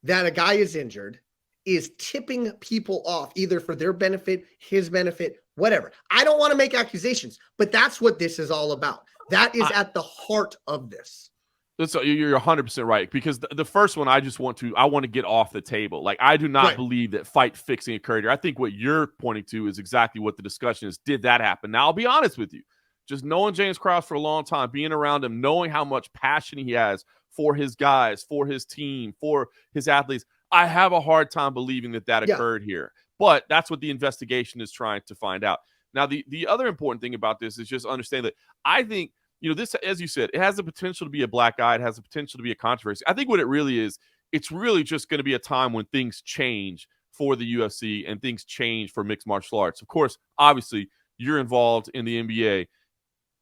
that a guy is injured, is tipping people off either for their benefit, his benefit, whatever. I don't want to make accusations, but that's what this is all about. That is at the heart of this. So you're 100% right, because the first one I want to get off the table. Like, I do not believe that fight fixing occurred here. I think what you're pointing to is exactly what the discussion is. Did that happen? Now, I'll be honest with you. Just knowing James Krause for a long time, being around him, knowing how much passion he has for his guys, for his team, for his athletes, I have a hard time believing that occurred here. But that's what the investigation is trying to find out. Now, the other important thing about this is just understand that I think, this, as you said, it has the potential to be a black eye. It has the potential to be a controversy. I think what it really is, it's really just going to be a time when things change for the UFC and things change for mixed martial arts. Of course, obviously, you're involved in the NBA.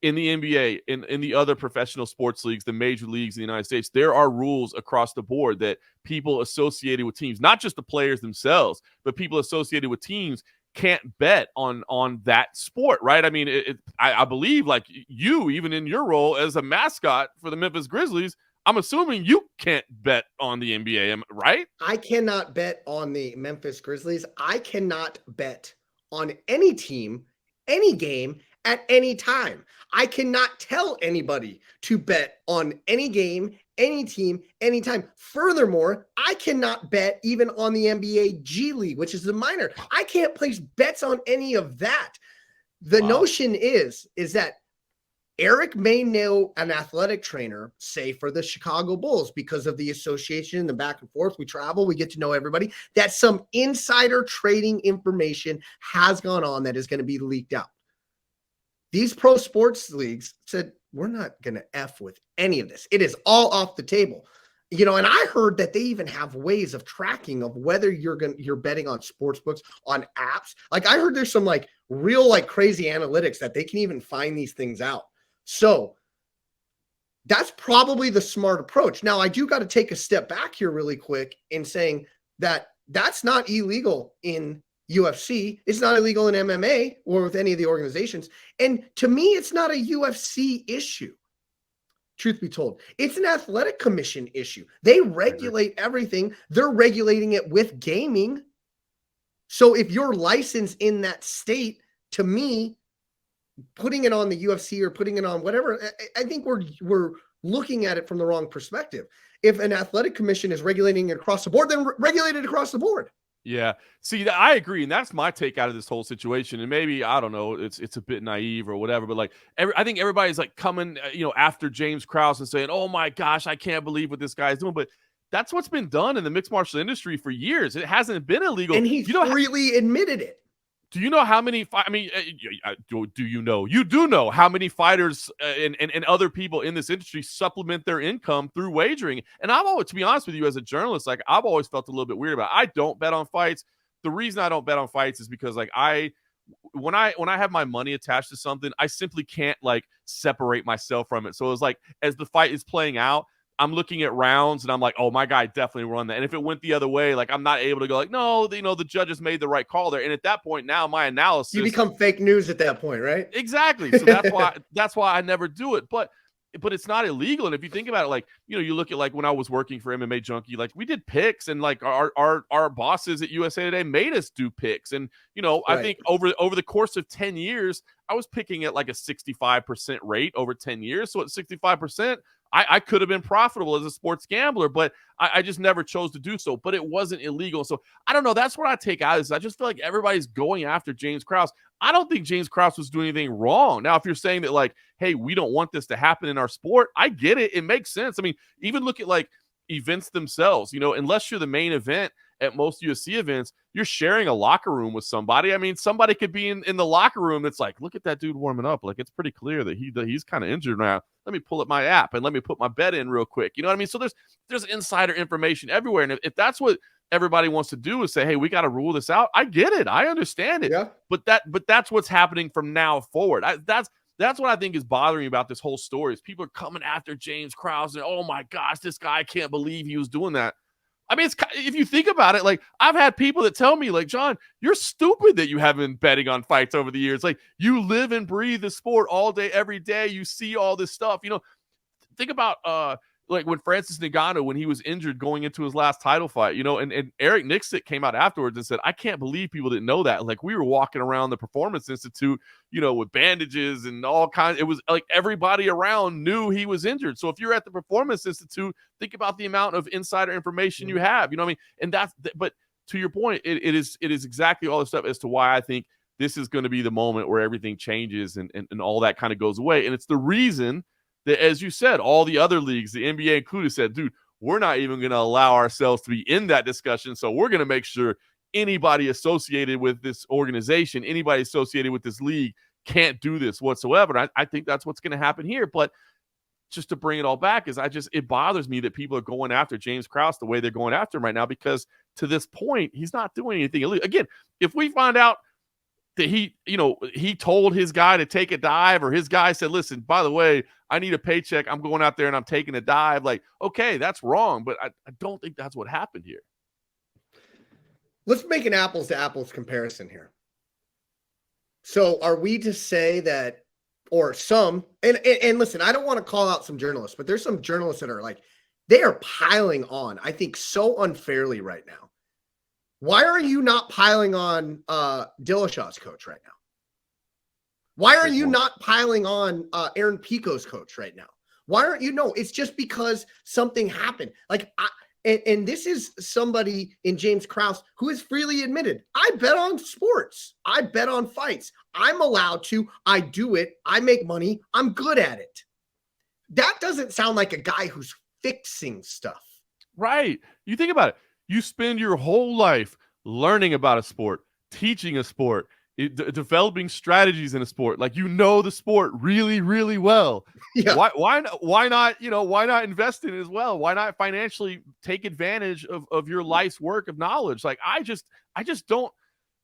In the NBA, in the other professional sports leagues, the major leagues in the United States, there are rules across the board that people associated with teams, not just the players themselves, but people associated with teams can't bet on that sport, right? I mean, I believe, like you, even in your role as a mascot for the Memphis Grizzlies, I'm assuming you can't bet on the NBA, right? I cannot bet on the Memphis Grizzlies. I cannot bet on any team, any game, at any time. I cannot tell anybody to bet on any game, any team, anytime. Furthermore, I cannot bet even on the NBA G League, which is the minor. I can't place bets on any of that. The notion is that Eric may know an athletic trainer, say for the Chicago Bulls, because of the association, the back and forth, we travel, we get to know everybody, that some insider trading information has gone on that is going to be leaked out. These pro sports leagues said, we're not going to F with any of this. It is all off the table. And I heard that they even have ways of tracking of whether you're betting on sports books, on apps. Like, I heard there's some real crazy analytics that they can even find these things out. So that's probably the smart approach. Now, I do got to take a step back here really quick in saying that that's not illegal in UFC. It's not illegal in MMA or with any of the organizations. And to me, it's not a UFC issue. truth be told. It's an athletic commission issue. They regulate everything. They're regulating it with gaming. So if you're licensed in that state, to me, putting it on the UFC or putting it on whatever, I think we're looking at it from the wrong perspective. If an athletic commission is regulating it across the board, then regulate it across the board. Yeah. See, I agree. And that's my take out of this whole situation. And maybe, I don't know, it's a bit naive or whatever, but like, I think everybody's like coming, after James Krause and saying, oh my gosh, I can't believe what this guy's doing. But that's what's been done in the mixed martial industry for years. It hasn't been illegal. And he freely admitted it. Do you know how many? Do you know? You do know how many fighters and other people in this industry supplement their income through wagering. And I've always, to be honest with you, as a journalist, like I've always felt a little bit weird about it. I don't bet on fights. The reason I don't bet on fights is because like when I have my money attached to something, I simply can't like separate myself from it. So it's like as the fight is playing out, I'm looking at rounds and I'm like, oh, my guy definitely won that. And if it went the other way, like I'm not able to go like, no, the judges made the right call there. And at that point now, my analysis, you become fake news at that point, right? Exactly. So that's why I never do it. But it's not illegal. And if you think about it, like, you look at like when I was working for MMA Junkie, like we did picks and like our bosses at USA Today made us do picks. And, Right. I think over the course of 10 years, I was picking at like a 65% rate over 10 years. So at 65%, I could have been profitable as a sports gambler, but I just never chose to do so. But it wasn't illegal. So I don't know. That's what I take out of this. I just feel like everybody's going after James Krause. I don't think James Krause was doing anything wrong. Now, if you're saying that like, hey, we don't want this to happen in our sport, I get it. It makes sense. I mean, even look at like events themselves, unless you're the main event at most UFC events, you're sharing a locker room with somebody. I mean, somebody could be in the locker room that's like, look at that dude warming up. Like, it's pretty clear that he's kind of injured now. Let me pull up my app and let me put my bet in real quick. You know what I mean? So there's insider information everywhere. And if that's what everybody wants to do is say, hey, we got to rule this out. I get it. I understand it. Yeah. But that's what's happening from now forward. That's what I think is bothering me about this whole story is people are coming after James Krause and, oh my gosh, this guy, I can't believe he was doing that. I mean, if you think about it, like I've had people that tell me like, John, you're stupid that you haven't been betting on fights over the years. Like you live and breathe the sport all day, every day. You see all this stuff, think about, like when Francis Ngannou, when he was injured going into his last title fight, and Eric Nixit came out afterwards and said, I can't believe people didn't know that. Like we were walking around the Performance Institute, with bandages and all kinds. It was like everybody around knew he was injured. So if you're at the Performance Institute, think about the amount of insider information you have, you know what I mean? And but to your point, it is exactly all the stuff as to why I think this is going to be the moment where everything changes and all that kind of goes away. And it's the reason that, as you said, all the other leagues, the NBA included, said, dude, we're not even going to allow ourselves to be in that discussion. So we're going to make sure anybody associated with this organization, anybody associated with this league can't do this whatsoever. And I think that's what's going to happen here. But just to bring it all back is it bothers me that people are going after James Krause the way they're going after him right now, because to this point, he's not doing anything illegal. Again, if we find out that he told his guy to take a dive, or his guy said, listen, by the way, I need a paycheck. I'm going out there and I'm taking a dive. Like, okay, that's wrong. But I don't think that's what happened here. Let's make an apples to apples comparison here. So are we to say that, or some, and listen, I don't want to call out some journalists, but there's some journalists that are like, they are piling on, I think, so unfairly right now. Why are you not piling on Dillashaw's coach right now? Why are you not piling on Aaron Pico's coach right now? Why aren't you? No, it's just because something happened. Like, and this is somebody in James Krause who has freely admitted, I bet on sports. I bet on fights. I'm allowed to. I do it. I make money. I'm good at it. That doesn't sound like a guy who's fixing stuff. Right. You think about it. You spend your whole life learning about a sport, teaching a sport, developing strategies in a sport. Like, the sport really, really well. Yeah. Why not, why not invest in it as well? Why not financially take advantage of your life's work of knowledge? Like, I just don't,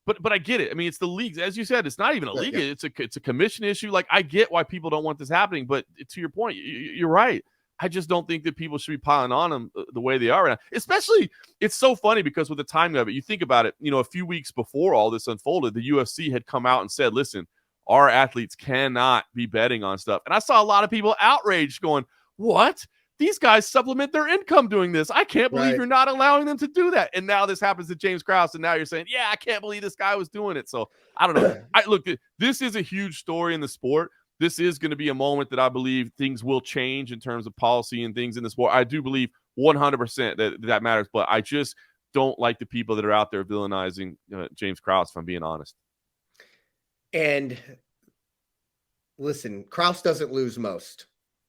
but I get it. I mean, it's the leagues, as you said, it's not even a league. Yeah. It's a commission issue. Like, I get why people don't want this happening, but to your point, you're right. I just don't think that people should be piling on them the way they are right now. Especially, it's so funny because with the timing of it, you think about it, a few weeks before all this unfolded, the UFC had come out and said, listen, our athletes cannot be betting on stuff. And I saw a lot of people outraged going, what? These guys supplement their income doing this. I can't believe you're not allowing them to do that. And now this happens to James Krause, and now you're saying, yeah, I can't believe this guy was doing it. So I don't know. Look, this is a huge story in the sport. This is going to be a moment that I believe things will change in terms of policy and things in the sport. I do believe 100% that matters, but I just don't like the people that are out there villainizing James Krause, if I'm being honest. And listen, Krause doesn't lose most.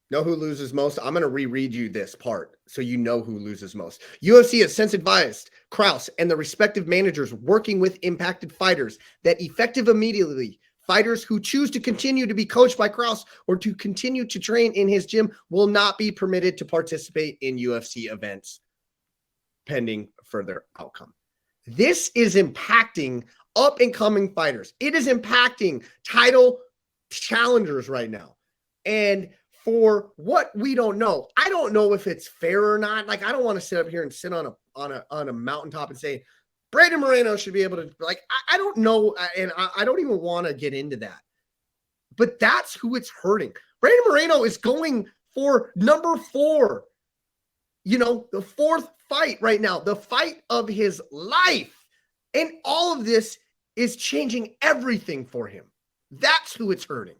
Know who loses most? I'm going to reread you this part so you know who loses most. UFC has since advised Krause and the respective managers working with impacted fighters that effective immediately, fighters who choose to continue to be coached by Krause or to continue to train in his gym will not be permitted to participate in UFC events pending further outcome. This is impacting up-and-coming fighters. It is impacting title challengers right now. And for what we don't know, I don't know if it's fair or not. Like, I don't want to sit up here and sit on a mountaintop and say Brandon Moreno should be able to, like, I don't know, and I don't even want to get into that. But that's who it's hurting. Brandon Moreno is going for number 4. The 4th fight right now, the fight of his life. And all of this is changing everything for him. That's who it's hurting.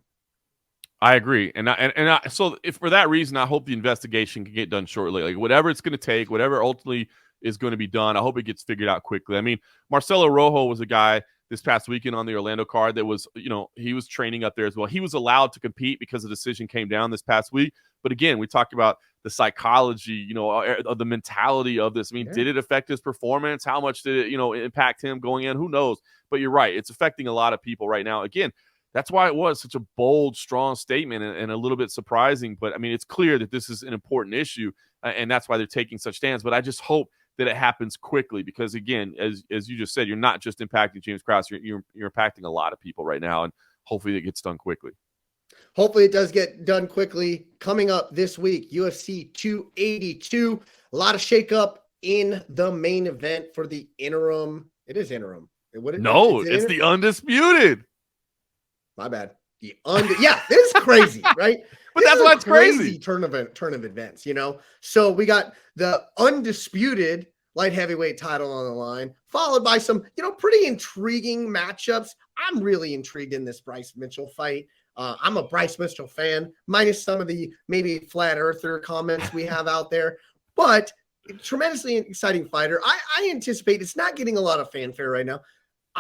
I agree. So if for that reason, I hope the investigation can get done shortly. Like, whatever it's going to take, whatever ultimately is going to be done, I hope it gets figured out quickly. I mean, Marcelo Rojo was a guy this past weekend on the Orlando card that was, he was training up there as well. He was allowed to compete because the decision came down this past week. But again, we talked about the psychology, of the mentality of this. I mean, Did it affect his performance? How much did it, impact him going in? Who knows? But you're right. It's affecting a lot of people right now. Again, that's why it was such a bold, strong statement and a little bit surprising. But, I mean, it's clear that this is an important issue, and that's why they're taking such stands. But I just hope that it happens quickly because, again, as you just said, you're not just impacting James Krause. You're impacting a lot of people right now, and hopefully it gets done quickly. Hopefully it does get done quickly. Coming up this week, UFC 282. A lot of shakeup in the main event for the interim. It is interim. It's the undisputed. My bad. Yeah, this is crazy, right? But that's why it's crazy. Turn of events, So we got the undisputed light heavyweight title on the line, followed by some, pretty intriguing matchups. I'm really intrigued in this Bryce Mitchell fight. I'm a Bryce Mitchell fan, minus some of the maybe flat earther comments we have out there, but tremendously exciting fighter. I anticipate it's not getting a lot of fanfare right now,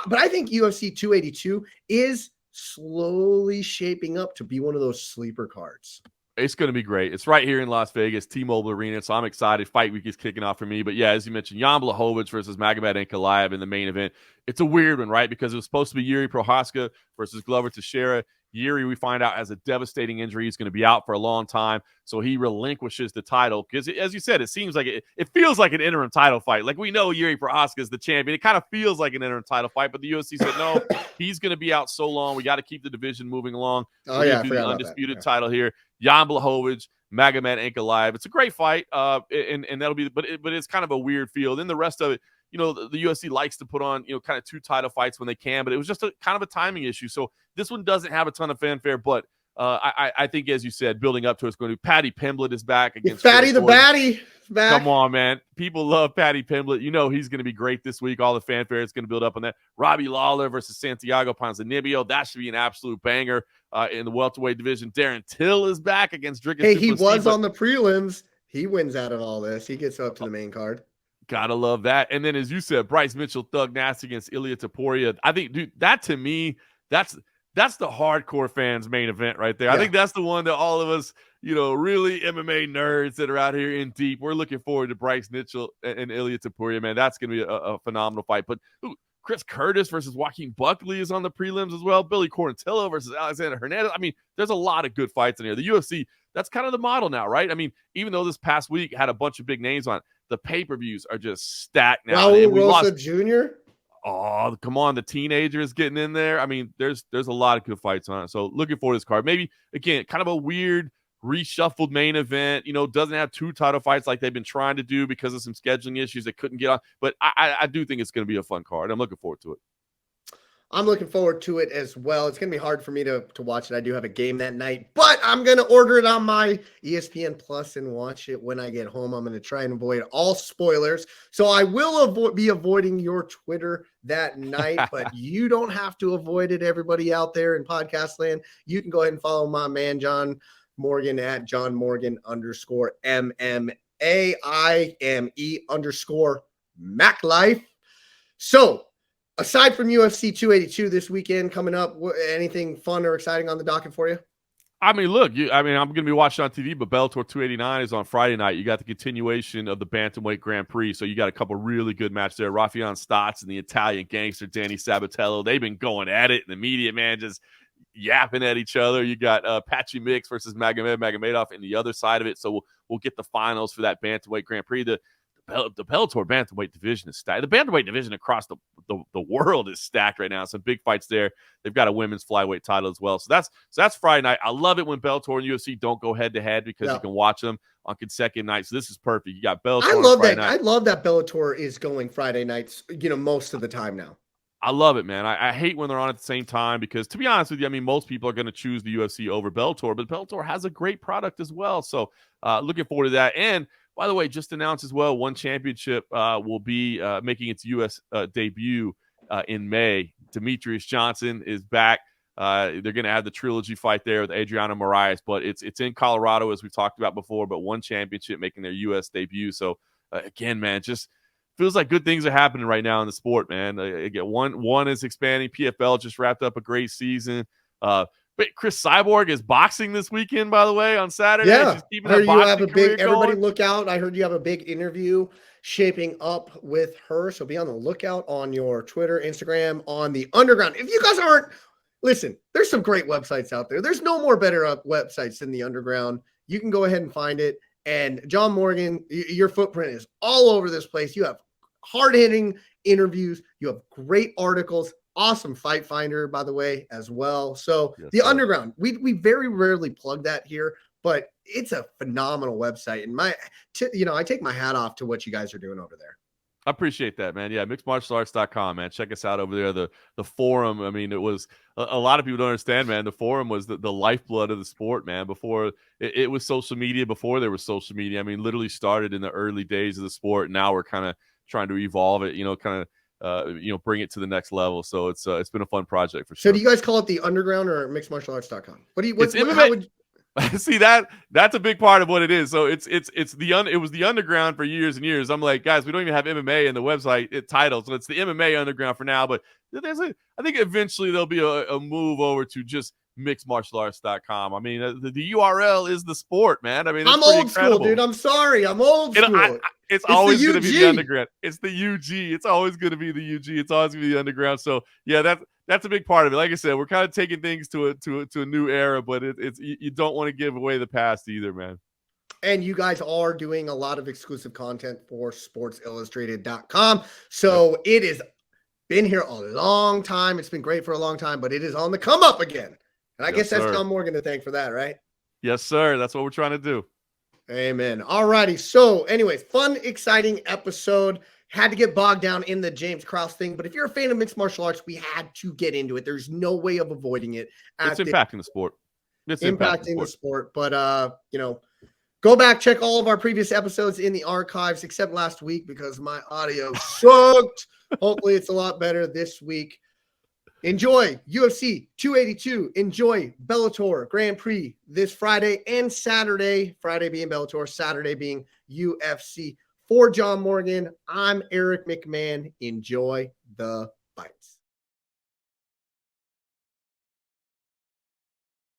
but I think UFC 282 is slowly shaping up to be one of those sleeper cards. It's going to be great. It's right here in Las Vegas, T-Mobile Arena, so I'm excited. Fight week is kicking off for me. But yeah, as you mentioned, Jan Blachowicz versus Magomed Ankalaev in the main event. It's a weird one, right? Because it was supposed to be Yuri Prochazka versus Glover Teixeira. Yuri, we find out, has a devastating injury. He's going to be out for a long time, so he relinquishes the title. Because, as you said, it seems like it feels like an interim title fight. Like, we know Yuri Prochazka is the champion. It kind of feels like an interim title fight, but the UFC said, no, he's going to be out so long. We got to keep the division moving along. Oh, yeah, I the undisputed title here. Jan Blachowicz, Magomed Ankalaev. It's a great fight, and that'll be – but it's kind of a weird field. And the rest of it, the UFC likes to put on, kind of 2 title fights when they can, but it was just kind of a timing issue. So this one doesn't have a ton of fanfare, but I think, as you said, building up to it's going to be Paddy Pimblett is back against Fatty the Batty. Back. Come on, man. People love Paddy Pimblett. He's going to be great this week. All the fanfare is going to build up on that. Robbie Lawler versus Santiago Ponzinibbio. That should be an absolute banger in the welterweight division. Darren Till is back against Dricus. Hey, he was on the prelims. He wins out of all this. He gets up to the main card. Gotta love that. And then, as you said, Bryce Mitchell, Thug Nasty against Ilia Topuria. I think, dude, that to me, that's the hardcore fans main event right there. Yeah. I think that's the one that all of us, really MMA nerds that are out here in deep, we're looking forward to Bryce Mitchell and Ilia Topuria, man. That's going to be a phenomenal fight. But Chris Curtis versus Joaquin Buckley is on the prelims as well. Billy Quarantillo versus Alexander Hernandez. I mean, there's a lot of good fights in here. The UFC, that's kind of the model now, right? I mean, even though this past week had a bunch of big names on it, the pay-per-views are just stacked now. Raul Rosa Jr.? Oh, come on. The teenager is getting in there. I mean, there's a lot of good fights on it. So looking forward to this card. Maybe, again, kind of a weird reshuffled main event, doesn't have 2 title fights like they've been trying to do because of some scheduling issues that couldn't get on. But I do think it's going to be a fun card. I'm looking forward to it. I'm looking forward to it as well. It's going to be hard for me to watch it. I do have a game that night, but I'm going to order it on my ESPN Plus and watch it when I get home. I'm going to try and avoid all spoilers. So I will be avoiding your Twitter that night, but you don't have to avoid it, everybody out there in podcast land. You can go ahead and follow my man, John Morgan, at John Morgan _MMA. IME_MacLife. So, aside from UFC 282 this weekend coming up, anything fun or exciting on the docket for you? I mean, look, I'm going to be watching on TV, but Bellator 289 is on Friday night. You got the continuation of the Bantamweight Grand Prix, so you got a couple really good matches there. Rafael Stotts and the Italian gangster Danny Sabatello, they've been going at it in the media, man, just yapping at each other. You got Patchy Mix versus Magomedov in the other side of it, so we'll get the finals for that Bantamweight Grand Prix. The Bellator bantamweight division is stacked. The bantamweight division across the world is stacked right now. Some big fights there. They've got a women's flyweight title as well. So that's Friday night. I love it when Bellator and UFC don't go head to head because you can watch them on consecutive nights. So this is perfect. You got Bellator. I love that. I love that Bellator is going Friday nights. Most of the time now. I love it, man. I hate when they're on at the same time because, to be honest with you, I mean, most people are going to choose the UFC over Bellator, but Bellator has a great product as well. So looking forward to that. And by the way, just announced as well, One Championship will be making its U.S. Debut in May. Demetrius Johnson is back. They're going to have the trilogy fight there with Adriano Moraes, but it's in Colorado, as we've talked about before, but One Championship making their U.S. debut. So, again, man, just feels like good things are happening right now in the sport, man. Again, one is expanding. PFL just wrapped up a great season. But Chris Cyborg is boxing this weekend, by the way, on Saturday. Yeah, she's keeping her boxing career everybody going. look out. I heard you have a big interview shaping up with her. So be on the lookout on your Twitter, Instagram, on the Underground. If you guys aren't, listen, there's some great websites out there. There's no more better websites than the Underground. You can go ahead and find it. And John Morgan, your footprint is all over this place. You have hard-hitting interviews. You have great articles. Awesome Fight Finder, by the way, as well. So the Underground, we very rarely plug that here, but it's a phenomenal website. And I take my hat off to what you guys are doing over there. I appreciate that, man. Yeah, mixedmartialarts.com, man. Check us out over there. The forum, I mean, it was a lot of people don't understand, man. The forum was the lifeblood of the sport, man. Before it was social media, before there was social media. I mean, literally started in the early days of the sport. Now we're kind of trying to evolve it, bring it to the next level. So it's been a fun project for sure. So do you guys call it the Underground or mixedmartialarts.com? How would see that's a big part of what it is. So it was the Underground for years and years. I'm like, guys, we don't even have MMA in the website title, so it's the MMA Underground for now. But I think eventually there'll be a move over to just mixedmartialarts.com. I mean, the URL is the sport, man. I mean, I'm old school, dude. I'm sorry. I'm old school. It's always going to be the Underground. It's the UG. It's always going to be the UG. It's always going to be the Underground. So yeah, that's a big part of it. Like I said, we're kind of taking things to a new era, but you don't want to give away the past either, man. And you guys are doing a lot of exclusive content for sportsillustrated.com. So It has been here a long time. It's been great for a long time, but it is on the come up again. And I guess that's John Morgan to thank for that, right? Yes, sir. That's what we're trying to do. Amen. All righty. So anyways, fun, exciting episode. Had to get bogged down in the James Krause thing. But if you're a fan of mixed martial arts, we had to get into it. There's no way of avoiding it. It's impacting the sport. It's impacting the sport. But, go back, check all of our previous episodes in the archives, except last week because my audio sucked. Hopefully it's a lot better this week. Enjoy UFC 282. Enjoy Bellator Grand Prix this Friday and Saturday. Friday being Bellator, Saturday being UFC. For John Morgan, I'm Eric McMahon. Enjoy the fights.